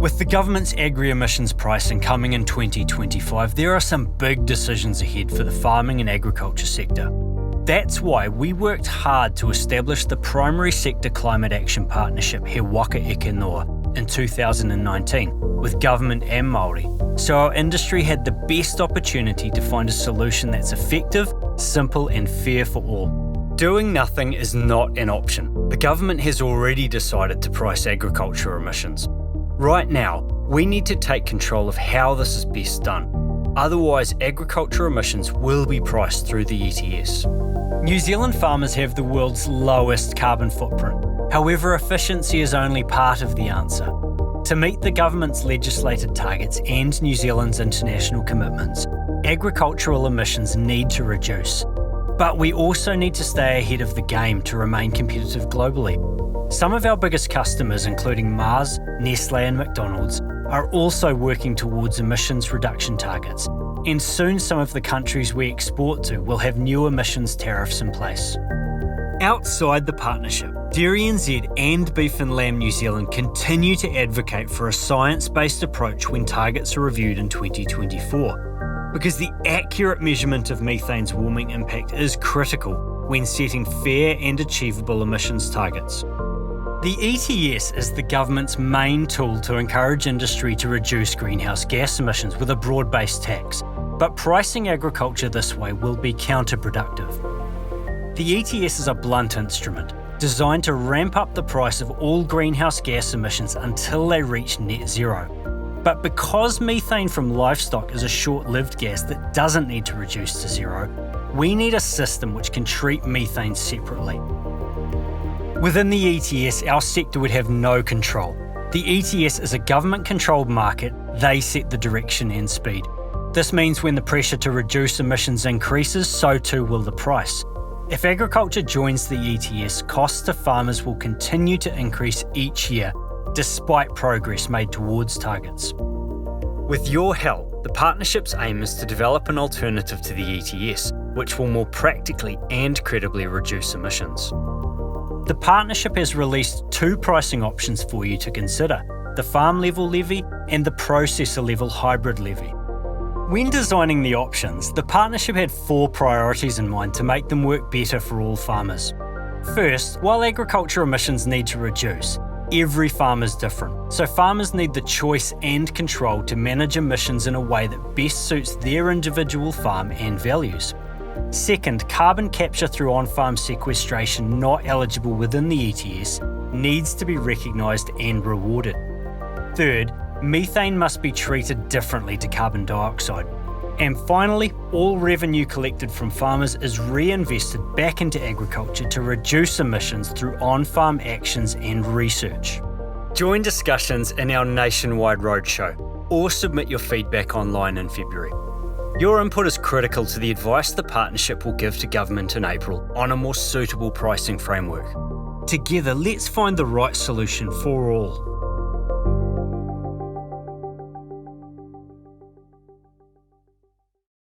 With the government's agri-emissions pricing coming in 2025, there are some big decisions ahead for the farming and agriculture sector. That's why we worked hard to establish the primary sector climate action partnership He Waka Eke Noa in 2019 with government and Māori, so our industry had the best opportunity to find a solution that's effective, simple and fair for all. Doing nothing is not an option. The government has already decided to price agriculture emissions. Right now, we need to take control of how this is best done. Otherwise, agriculture emissions will be priced through the ETS. New Zealand farmers have the world's lowest carbon footprint. However, efficiency is only part of the answer. To meet the government's legislated targets and New Zealand's international commitments, agricultural emissions need to reduce. But we also need to stay ahead of the game to remain competitive globally. Some of our biggest customers, including Mars, Nestle and McDonald's, are also working towards emissions reduction targets, and soon some of the countries we export to will have new emissions tariffs in place. Outside the partnership, DairyNZ and Beef and Lamb New Zealand continue to advocate for a science-based approach when targets are reviewed in 2024, because the accurate measurement of methane's warming impact is critical when setting fair and achievable emissions targets. The ETS is the government's main tool to encourage industry to reduce greenhouse gas emissions with a broad-based tax, but pricing agriculture this way will be counterproductive. The ETS is a blunt instrument, designed to ramp up the price of all greenhouse gas emissions until they reach net zero. But because methane from livestock is a short-lived gas that doesn't need to reduce to zero, we need a system which can treat methane separately. Within the ETS, our sector would have no control. The ETS is a government-controlled market. They set the direction and speed. This means when the pressure to reduce emissions increases, so too will the price. If agriculture joins the ETS, costs to farmers will continue to increase each year, despite progress made towards targets. With your help, the partnership's aim is to develop an alternative to the ETS, which will more practically and credibly reduce emissions. The partnership has released two pricing options for you to consider: the farm-level levy and the processor-level hybrid levy. When designing the options, the partnership had 4 priorities in mind to make them work better for all farmers. First, while agriculture emissions need to reduce, every farm is different, so farmers need the choice and control to manage emissions in a way that best suits their individual farm and values. Second, carbon capture through on-farm sequestration not eligible within the ETS needs to be recognised and rewarded. Third, methane must be treated differently to carbon dioxide. And finally, all revenue collected from farmers is reinvested back into agriculture to reduce emissions through on-farm actions and research. Join discussions in our nationwide roadshow or submit your feedback online in February. Your input is critical to the advice the partnership will give to government in April on a more suitable pricing framework. Together, let's find the right solution for all.